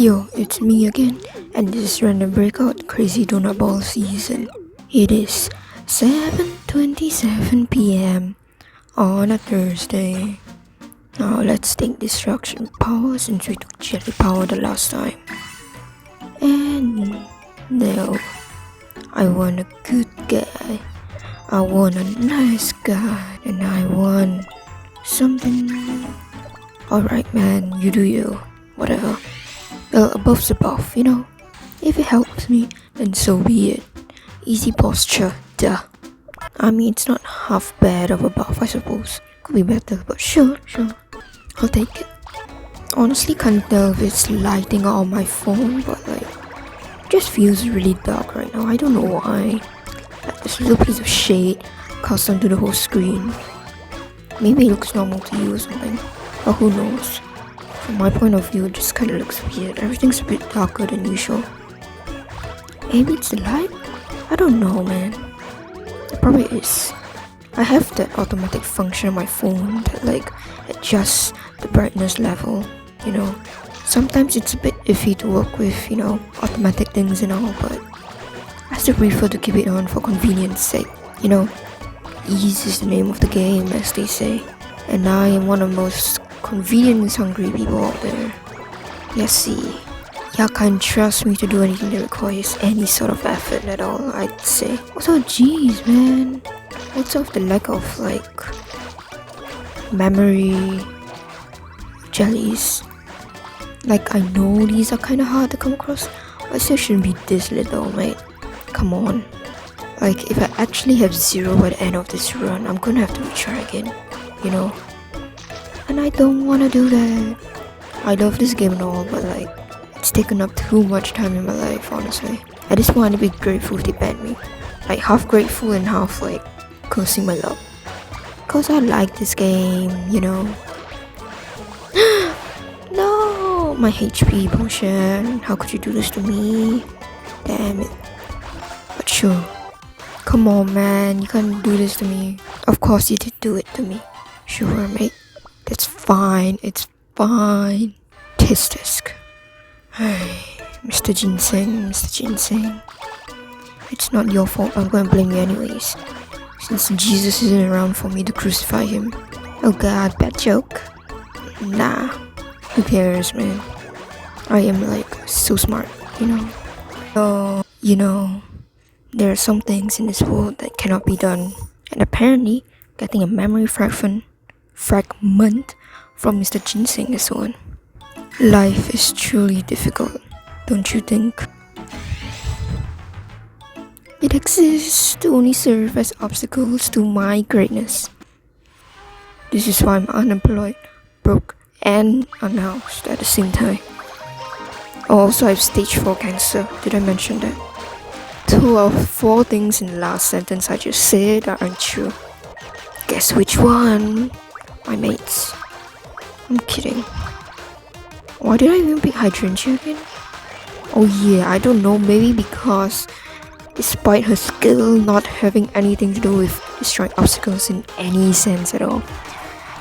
Yo, it's me again, and this is Random Breakout Crazy Donut Ball season. It is 7:27 p.m. on a Thursday. Now let's take destruction power since we took jelly power the last time. And no, I want a good guy. I want a nice guy, and I want something. Alright, man, you do you. Whatever. Well, above's above, you know. If it helps me, then so be it. Easy posture, duh. I mean, it's not half bad of a buff, I suppose. Could be better, but sure. I'll take it. Honestly, can't tell if it's lighting on my phone, but like, it just feels really dark right now. I don't know why. Like this little piece of shade cast onto the whole screen. Maybe it looks normal to you or something, but who knows. From my point of view, it just kinda looks weird. Everything's a bit darker than usual. Maybe it's the light? I don't know, man. It probably is. I have that automatic function on my phone that like adjusts the brightness level, you know. Sometimes it's a bit iffy to work with, you know, automatic things and all, but I still prefer to keep it on for convenience sake. You know, ease is the name of the game, as they say. And I am one of the most convenience hungry people out there. You see, y'all can't trust me to do anything that requires any sort of effort at all, I'd say. Also, geez, man. What's up with the lack of, like, memory jellies? Like, I know these are kinda hard to come across, but still shouldn't be this little, mate. Come on. Like, if I actually have 0 by the end of this run, I'm gonna have to retry again, you know? And I don't wanna do that. I love this game and all, but like, it's taken up too much time in my life, honestly. At this point, I'd be grateful if they banned me. Like, half grateful and half like, cursing my luck. Cause I like this game, you know. No, my HP potion. How could you do this to me? Damn it. But sure. Come on, man. You can't do this to me. Of course you did do it to me. Sure, mate. That's fine. It's fine. Tisk. Hey, Mr. Ginseng. It's not your fault. I'm gonna blame you anyways. Since Jesus isn't around for me to crucify him. Oh god, bad joke. Nah. Who cares, man? I am like so smart, you know. So, you know, there are some things in this world that cannot be done. And apparently, getting a memory fragment from Mr. Ginseng is one. Life is truly difficult, don't you think? It exists to only serve as obstacles to my greatness. This is why I'm unemployed, broke, and unhoused at the same time. Also, I have stage 4 cancer. Did I mention that? 2 out of 4 things in the last sentence I just said are untrue. Guess which one? My mates. I'm kidding. Why did I even pick hydrangea again? Oh yeah, I don't know, maybe because despite her skill not having anything to do with destroying obstacles in any sense at all,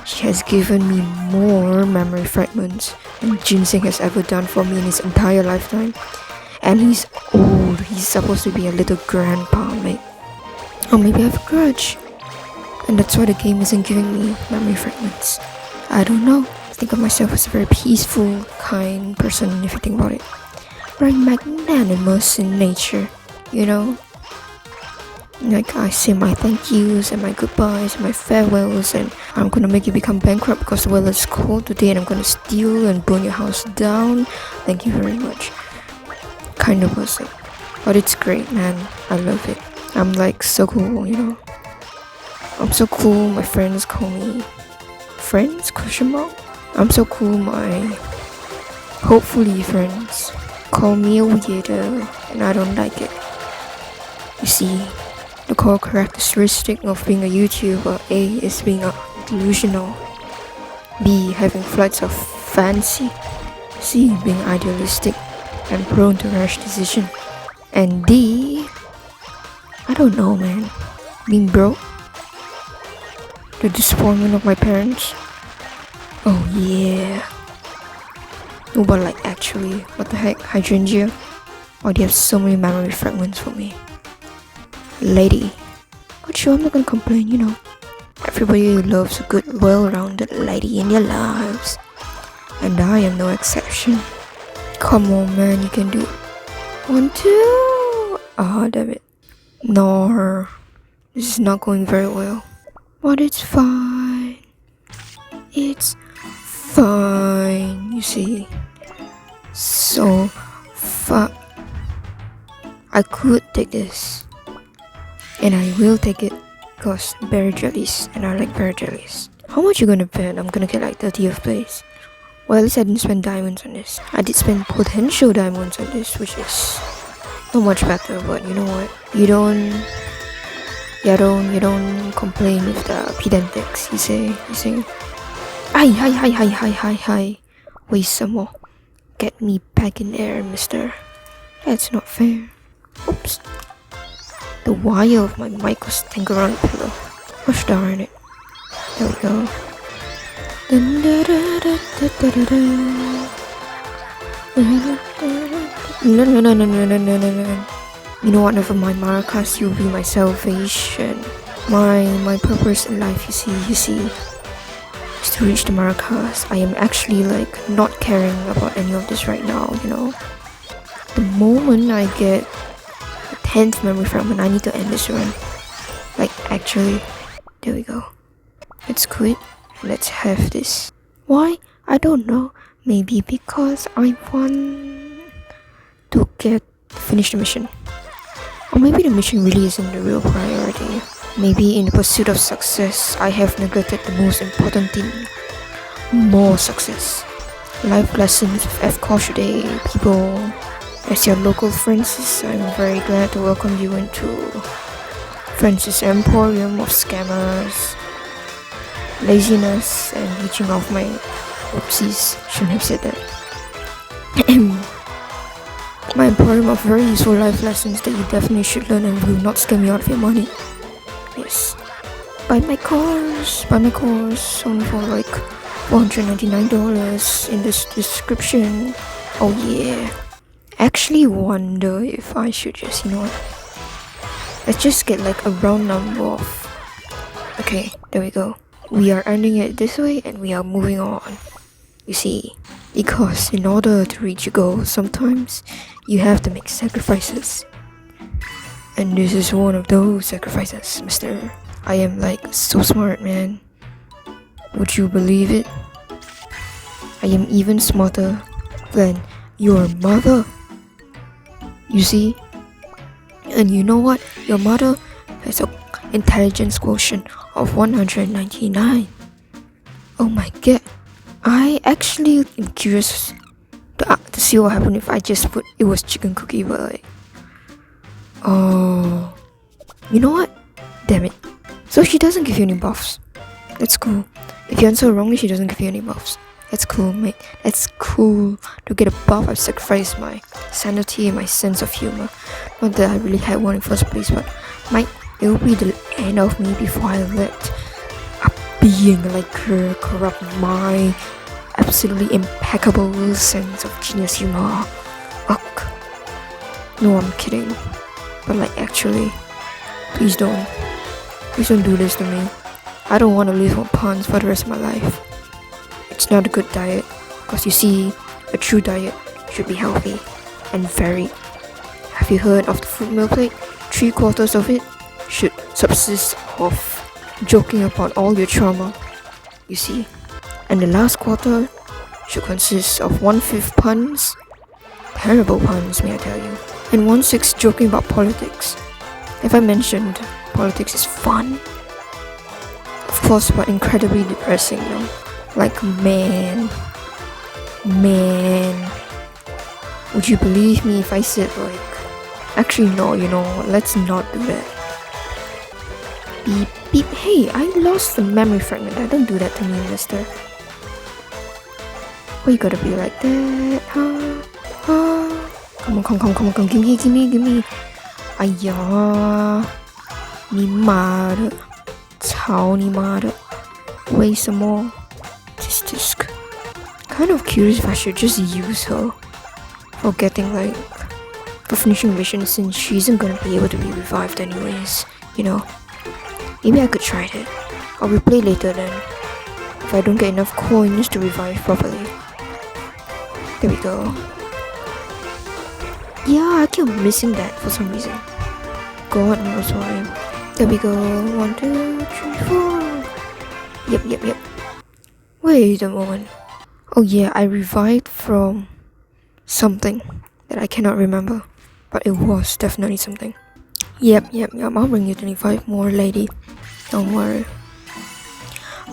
she has given me more memory fragments than Ginseng has ever done for me in his entire lifetime. And he's old, he's supposed to be a little grandpa, mate. Or maybe I have a grudge. And that's why the game isn't giving me memory fragments. I don't know. I think of myself as a very peaceful, kind person if you think about it. Very magnanimous in nature, you know? Like, I say my thank yous and my goodbyes and my farewells, and I'm gonna make you become bankrupt because the weather is cold today and I'm gonna steal and burn your house down. Thank you very much. Kind of person. But it's great, man. I love it. I'm like so cool, you know? I'm so cool, my friends call me friends? Question mark? I'm so cool, my hopefully friends call me a weirdo, and I don't like it. You see, the core characteristic of being a YouTuber, A, is being delusional, B, having flights of fancy, C, being idealistic and prone to rash decision, and D, I don't know, man, being broke. The disappointment of my parents. Oh yeah. No, but like actually, what the heck, hydrangea? Why do you have so many memory fragments for me? Lady. But sure, I'm not gonna complain, you know. Everybody loves a good, well-rounded lady in their lives. And I am no exception. Come on, man, you can do it. 1, 2. Ah, damn it. No, this is not going very well. But it's fine. It's fine, you see. So fun. I could take this. And I will take it. Because berry jellies. And I like berry jellies. How much you gonna bet I'm gonna get like 30th place? Well, at least I didn't spend diamonds on this. I did spend potential diamonds on this, which is not much better, but you know what? You don't complain with the pedantix, you say. Hi. Wait some more. Get me back in there, mister. That's not fair. Oops. The wire of my mic was tangled around the pillow. Gosh darn it. There we go. No. You know what, never mind, Maracas, you'll be my salvation. My purpose in life, you see, is to reach the Maracas. I am actually like not caring about any of this right now, you know. The moment I get the 10th memory fragment, I need to end this run. Like actually, there we go. Let's quit. Let's have this. Why? I don't know. Maybe because I want to finish the mission. Or maybe the mission really isn't the real priority. Maybe in the pursuit of success, I have neglected the most important thing. More success. Life lessons with F. today, people. As your local Francis, I'm very glad to welcome you into Francis' emporium of scammers, laziness, and reaching off my oopsies. Shouldn't have said that. My emporium of very useful life lessons that you definitely should learn and will not scam you out of your money. Yes. Buy my course, only for like $499 in this description. Oh yeah. Actually wonder if I should just, you know what? Let's just get like a round number of... Okay, there we go. We are ending it this way and we are moving on. You see, because in order to reach your goal, sometimes you have to make sacrifices. And this is one of those sacrifices, mister. I am like so smart, man. Would you believe it? I am even smarter than your mother. You see? And you know what? Your mother has an intelligence quotient of 199. Oh my god. I actually am curious to see what happened if I just put it was chicken cookie, but like... Oh... You know what? Damn it. So she doesn't give you any buffs. That's cool. If you answer wrongly, she doesn't give you any buffs. That's cool, mate. That's cool. To get a buff, I've sacrificed my sanity and my sense of humor. Not that I really had one in first place, but it will be the end of me before I let a being like her corrupt my absolutely impeccable sense of genius humor. Ugh. No, I'm kidding. But like actually, please don't do this to me. I don't want to live on puns for the rest of my life. It's not a good diet, because you see, a true diet should be healthy and varied. Have you heard of the food meal plate? 3/4 of it should subsist of joking about all your trauma, you see. And the last quarter should consist of 1/5 puns, terrible puns may I tell you, and 1/6 joking about politics. If I mentioned politics is fun, of course, but incredibly depressing though. Like man, would you believe me if I said like, actually no, you know what, let's not do that. Beep beep. Hey, I lost the memory fragment. Don't do that to me, mister. Why you gotta be like that? Come on, give me. Aya, 你妈的，操你妈的！为什么？Tisk. kind of curious if I should just use her for getting like for finishing mission, since she isn't gonna be able to be revived anyways, you know. Maybe I could try it. I'll replay later then, if I don't get enough coins to revive properly. There we go. Yeah, I keep missing that for some reason. God knows why. There we go. 1, 2, 3, 4. Yep. Wait a moment. Oh yeah, I revived from something that I cannot remember, but it was definitely something. Yep. I'll bring you 25 more, lady. Don't worry.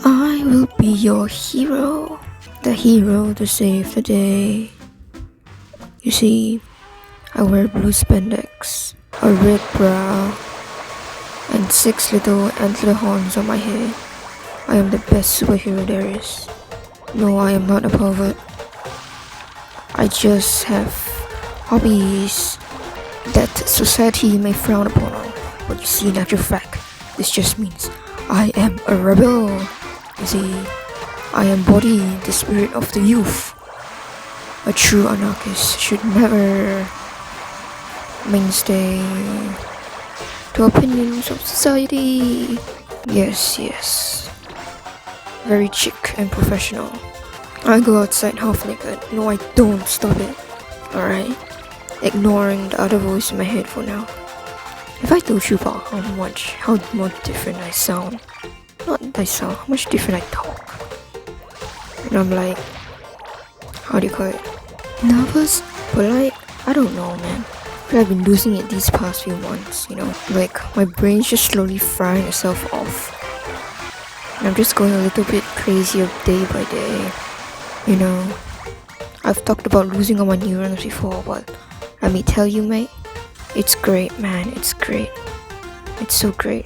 I will be your hero. The hero to save the day. You see, I wear blue spandex, a red bra, and 6 little antler horns on my head. I am the best superhero there is. No, I am not a pervert. I just have hobbies that society may frown upon. But you see, in actual fact, this just means I am a rebel. You see, I embody the spirit of the youth. A true anarchist should never mainstay to opinions of society. Yes. Very chic and professional. I go outside half naked. No, I don't. Stop it. Alright? Ignoring the other voice in my head for now. If I told you about how much different I sound. Not I sound, how much different I talk. And I'm like, how do you call it? Nervous? Polite? I don't know, man. But I've been losing it these past few months, you know. Like, my brain's just slowly frying itself off. And I'm just going a little bit crazier day by day. You know, I've talked about losing all my neurons before, but let me tell you, mate, it's great, man. It's great. It's so great.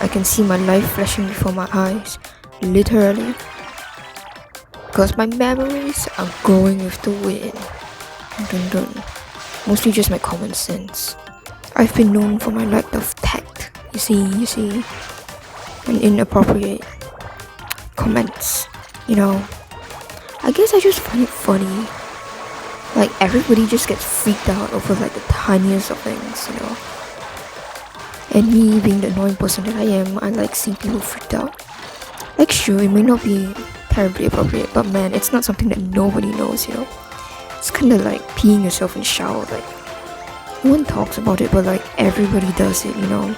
I can see my life flashing before my eyes, literally. Because my memories are going with the wind. Dun dun. Mostly just my common sense. I've been known for my lack of tact. You see, and inappropriate comments. You know, I guess I just find it funny. Like, everybody just gets freaked out over like the tiniest of things, you know. And me being the annoying person that I am, I like seeing people freaked out. Like, sure, it may not be terribly appropriate, but man, it's not something that nobody knows, you know. It's kind of like peeing yourself in the shower. Like, no one talks about it, but like everybody does it, you know.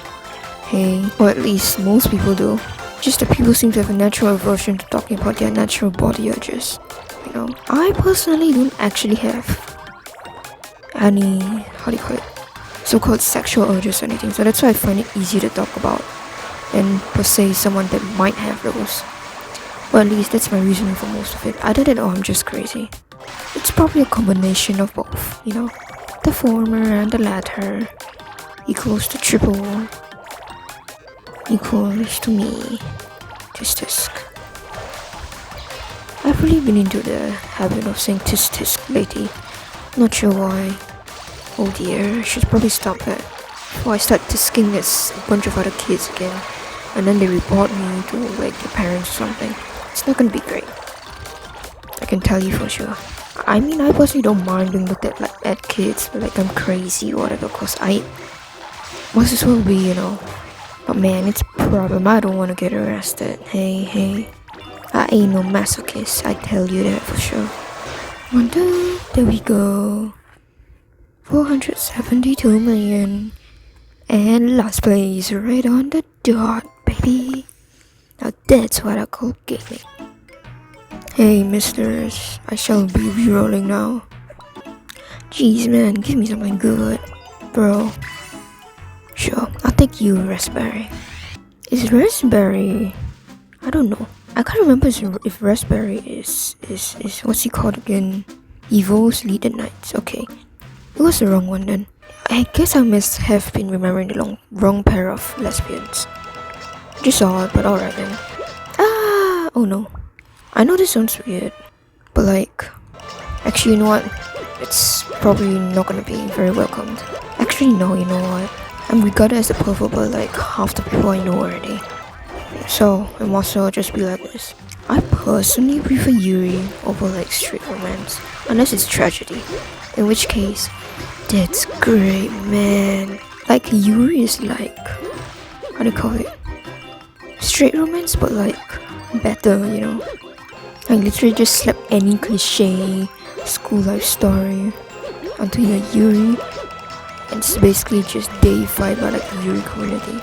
Hey, or at least most people do. Just that people seem to have a natural aversion to talking about their natural body urges. You know, I personally don't actually have any, how do you call it, so-called sexual urges or anything. So that's why I find it easy to talk about than per se someone that might have those. Well, at least that's my reasoning for most of it. Other than, oh, I'm just crazy. It's probably a combination of both, you know. The former and the latter equals to triple equals to me. Tisk. I've really been into the habit of saying tisk lately. Not sure why. Oh dear, I should probably stop that before I start tisking as a bunch of other kids again, and then they report me to like their parents or something. It's not gonna be great. I can tell you for sure. I mean, I personally don't mind being looked at like at kids, but like I'm crazy or whatever, cause I must as well be, you know. But man, it's a problem. I don't want to get arrested. Hey, I ain't no masochist, I tell you that for sure. There we go. 472 million. And last place, right on the dot, baby. Now that's what I call gaming. Hey misters, I shall be rerolling now. Jeez man, give me something good, bro. Sure, I'll take you, Raspberry. Is Raspberry, I don't know. I can't remember if Raspberry is what's he called again? Evo's Lead at Nights. Okay, it was the wrong one then. I guess I must have been remembering the wrong pair of lesbians. Just odd, but alright then. Oh no. I know this sounds weird, but like, actually, you know what? It's probably not gonna be very welcomed. Actually, no, you know what? I'm regarded as a pervert by like half the people I know already. So, it must well just be like this. I personally prefer yuri over like straight romance, unless it's tragedy, in which case that's great, man. Like yuri is like, how do you call it, straight romance but like better, you know. I literally just slap any cliche school life story onto your yuri, and it's basically just deified by like the yuri community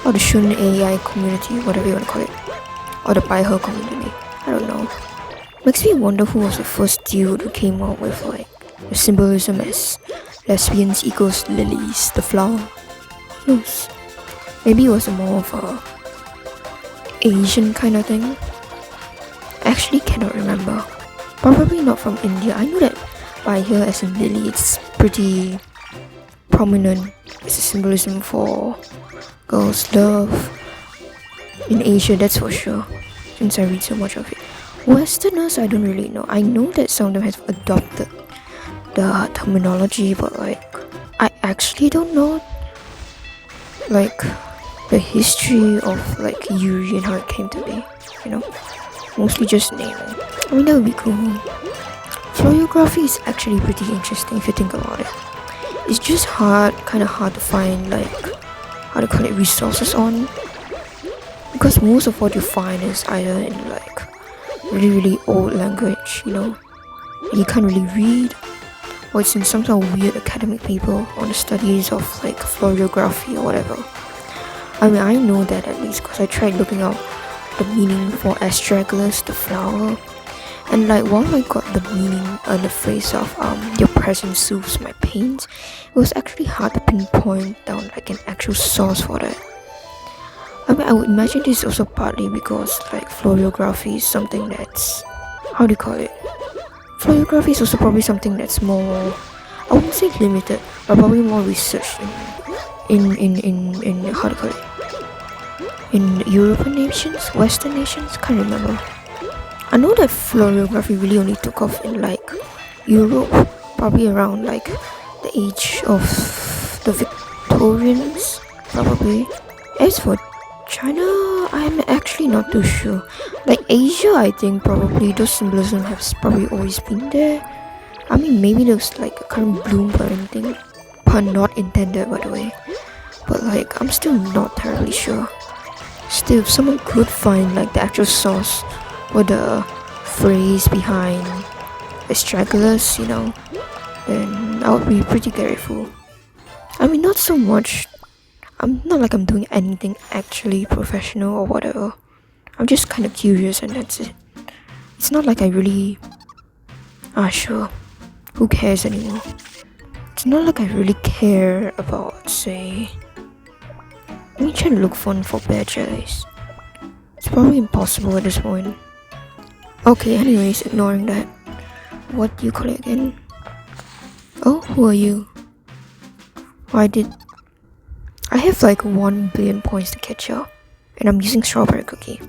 or the shun AI community, whatever you want to call it, or the by her community. I don't know. Makes me wonder who was the first dude who came out with like the symbolism as lesbians equals lilies, the flower. Who knows? Maybe it was more of a Asian kind of thing. I actually cannot remember. Probably not from India. I know that by here as in lily, it's pretty prominent. It's a symbolism for girls' love. In Asia, that's for sure, since I read so much of it. Westerners, I don't really know. I know that some of them have adopted the terminology, but like, I actually don't know like the history of like yuri and how it came to be, you know. Mostly just naming. I mean, that would be cool. Florography is actually pretty interesting if you think about it. It's just kind of hard to find like, how to call it, resources on, because most of what you find is either in like really old language, you know, and you can't really read, or it's in some sort of weird academic paper on the studies of like florography or whatever. I mean, I know that at least because I tried looking up the meaning for astragalus, the flower, and like while I got the meaning on the phrase of your presence soothes my pains, it was actually hard to pinpoint down like an actual source for that. I mean, I would imagine this is also partly because like florography is something that's, how do you call it, florography is also probably something that's more, I wouldn't say limited, but probably more researched in how do you call it, in European nations, Western nations, can't remember. I know that florography really only took off in like Europe, probably around like the age of the Victorians, probably. As for China, I'm actually not too sure. Like Asia, I think probably those symbolism has probably always been there. I mean, maybe there's like a kind of bloom or anything, pun not intended by the way, but like I'm still not terribly sure. Still, if someone could find like the actual source or the phrase behind astragalus, you know, then I would be pretty grateful. I mean, not so much. I'm not like I'm doing anything actually professional or whatever. I'm just kind of curious and that's it. It's not like I really... sure. Who cares anymore? It's not like I really care about, say... Let me try to look fun for bear jellies. It's probably impossible at this point. Okay, anyways, ignoring that. What do you call it again? Oh, who are you? I have like 1 billion points to catch up, and I'm using strawberry cookie.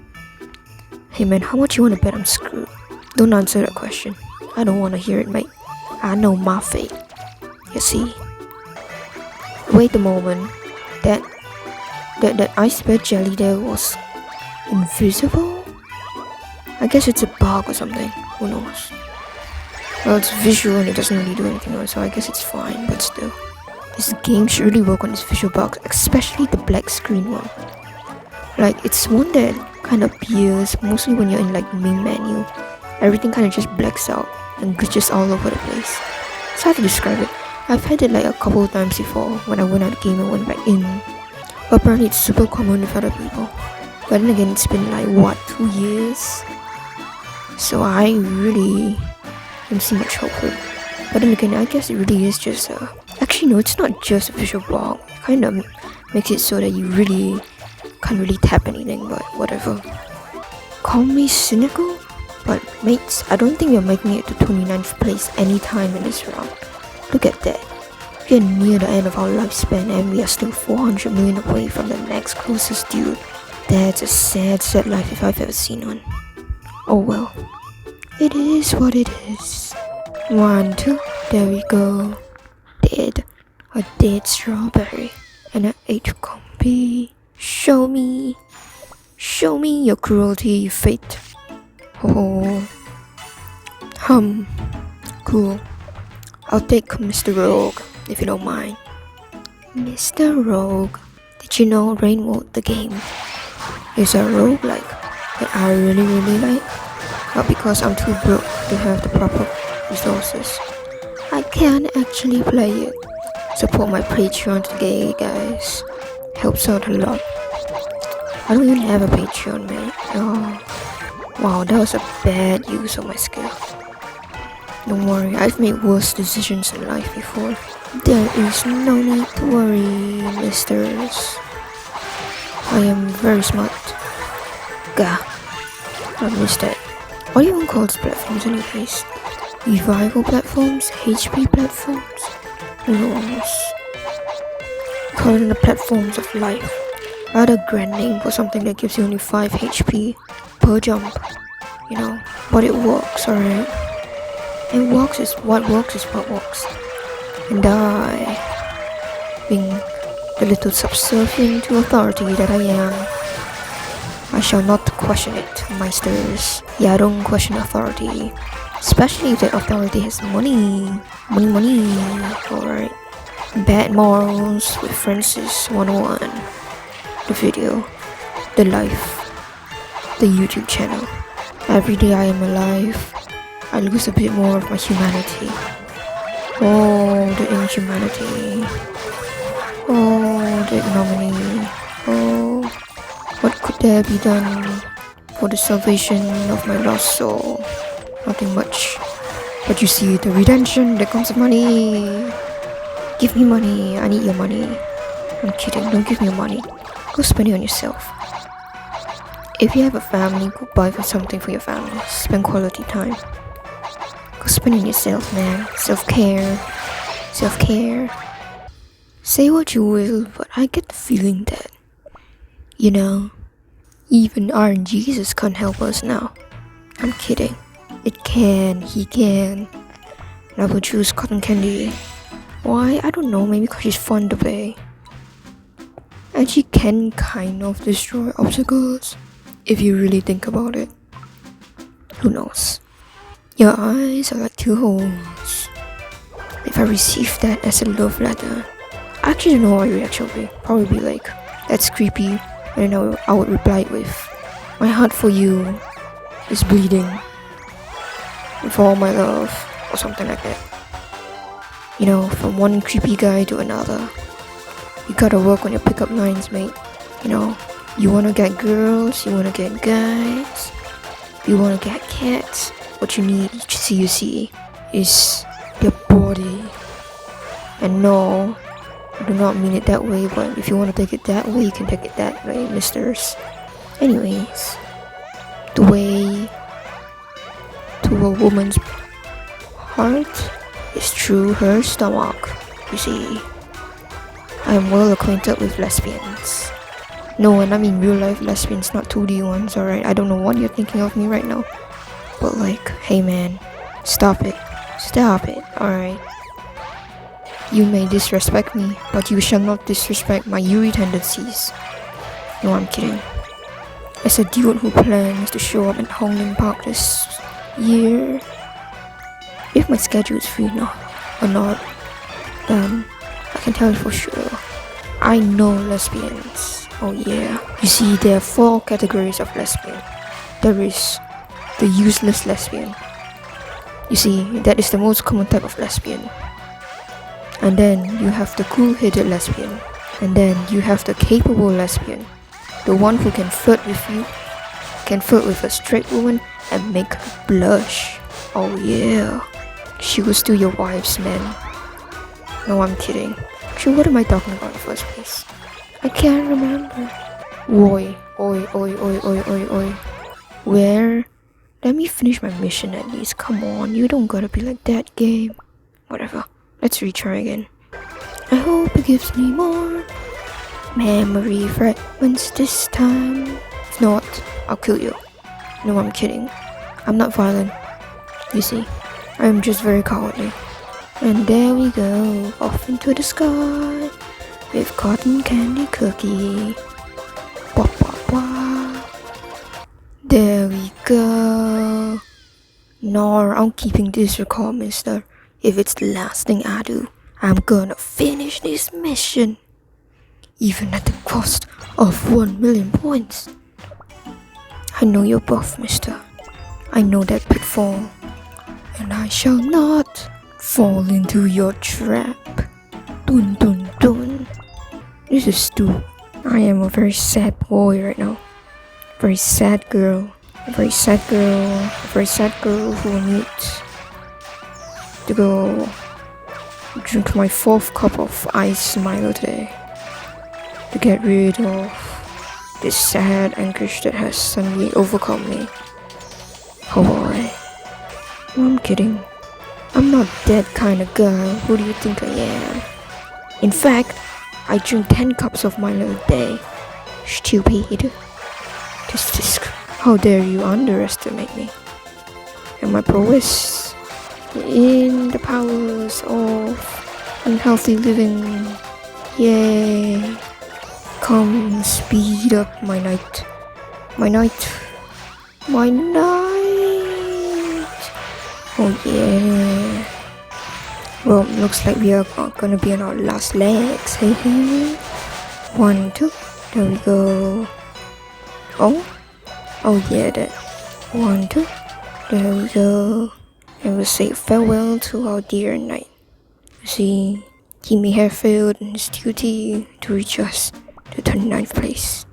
Hey man, how much you wanna bet I'm screwed? Don't answer that question. I don't wanna hear it, mate. I know my fate. You see. Wait a moment. That ice bear jelly there was invisible? I guess it's a bug or something. Who knows? Well, it's visual and it doesn't really do anything else, so I guess it's fine, but still. This game should really work on its visual bugs, especially the black screen one. Like, it's one that kind of appears mostly when you're in like main menu. Everything kind of just blacks out and glitches all over the place. It's hard to describe it. I've had it like a couple of times before when I went out of the game and went back in. But apparently it's super common with other people. But then again, it's been like, what, 2 years? So I really don't see much hope for it. But then again, I guess it really is just actually no, it's not just a visual bug. It kind of makes it so that you really can't really tap anything, but whatever. Call me cynical, but mates, I don't think we're making it to 29th place anytime in this round. Look at that. We are near the end of our lifespan and we are still 400 million away from the next closest dude. That's a sad life if I've ever seen one. Oh well. It is what it is. 1, 2, there we go. Dead. A dead strawberry. And an H-Combi. Show me your cruelty, fate. Oh, cool. I'll take Mr. Rogue, if you don't mind. Mr. Rogue, did you know Rainbow the game is a roguelike that I really like? But because I'm too broke to have the proper resources, I can't actually play it. Support my Patreon today, guys. Helps out a lot. I don't even have a Patreon, man. Oh, wow, that was a bad use of my skill. Don't worry, I've made worse decisions in life before. There is no need to worry, misters. I am very smart. Gah. I missed that. What do you even call these platforms anyways? Revival platforms? HP platforms? Who knows? Call them the platforms of life. Rather grand name for something that gives you only 5 HP per jump. You know, but it works, alright? And what works. And I, being the little subservient to authority that I am, I shall not question it, meisters. Yeah, I don't question authority. Especially if that authority has money. Money. Alright. Bad Morals with Francis 101. The video. The life. The YouTube channel. Every day I am alive, I lose a bit more of my humanity. Oh, the inhumanity. Oh, the ignominy. Oh, what could there be done for the salvation of my lost soul? Nothing much. But you see, the redemption that comes with money. Give me money, I need your money. I'm kidding, don't give me your money. Go spend it on yourself. If you have a family, go buy for something for your family. Spend quality time. Go spend it on yourself, man. Self-care. Say what you will, but I get the feeling that, you know, even our Jesus can't help us now. I'm kidding. He can. And I will choose cotton candy. Why? I don't know, maybe because she's fun to play. And she can kind of destroy obstacles, if you really think about it. Who knows? Your eyes are like 2 holes. If I receive that as a love letter, I actually don't know what your reaction would be. Probably be like, that's creepy. And then I would reply with, my heart for you is bleeding with all my love, or something like that. You know, from one creepy guy to another. You gotta work on your pickup lines, mate. You know, you wanna get girls, you wanna get guys, you wanna get cats. What you need, you see, is your body. And no, I do not mean it that way, but if you wanna take it that way, you can take it that way, misters. Anyways, the way to a woman's heart is through her stomach, you see. I am well acquainted with lesbians. No, and I mean real life lesbians, not 2D ones, alright? I don't know what you're thinking of me right now. But like, hey man, stop it, alright? You may disrespect me, but you shall not disrespect my yuri tendencies. No, I'm kidding. As a dude who plans to show up at Hongling Park this year, if my schedule is free or not, then I can tell you for sure, I know lesbians. Oh yeah. You see, there are 4 categories of lesbian. There is the useless lesbian. You see, that is the most common type of lesbian. And then you have the cool-headed lesbian. And then you have the capable lesbian. The one who can flirt with you, can flirt with a straight woman and make her blush. Oh yeah. She will steal your wives, man. No, I'm kidding. Actually, what am I talking about in the first place? I can't remember. Oi. Where? Let me finish my mission at least. Come on, you don't gotta be like that, game. Whatever. Let's retry again. I hope it gives me more memory fragments this time. If not, I'll kill you. No, I'm kidding. I'm not violent. You see, I'm just very cowardly. And there we go, off into the sky with cotton candy cookie. Wah, wah, wah. There we go. Nor I'm keeping this record, mister. If it's the last thing I do, I'm gonna finish this mission. Even at the cost of 1,000,000 points. I know your buff, mister. I know that pitfall. And I shall not fall into your trap. Dun dun dun. This is stupid. I am a very sad boy right now. Very sad girl. A very sad girl who needs to go drink my 4th cup of ice Milo today to get rid of this sad anguish that has suddenly overcome me. Oh boy. No, I'm kidding. I'm not that kind of girl. Who do you think I am? In fact, I drink 10 cups of Milo a day. Stupid. How dare you underestimate me? And my prowess in the powers of unhealthy living. Yay. Come speed up my night. My night. Oh yeah. Well, looks like we are gonna be on our last legs. Hey hey. 1, 2. There we go. Oh yeah, that. 1, 2. There we go. And we'll say farewell to our dear knight. See, he may have failed in his duty to reach us to 29th place,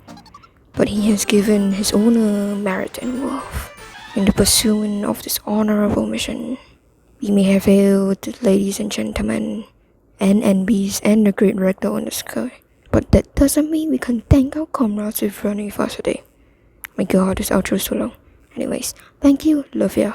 but he has given his owner merit and worth in the pursuit of this honorable mission. We may have failed, ladies and gentlemen, and NBs and the great rector in the sky, but that doesn't mean we can thank our comrades with running faster day. My god, this outro is so long. Anyways, thank you, love ya.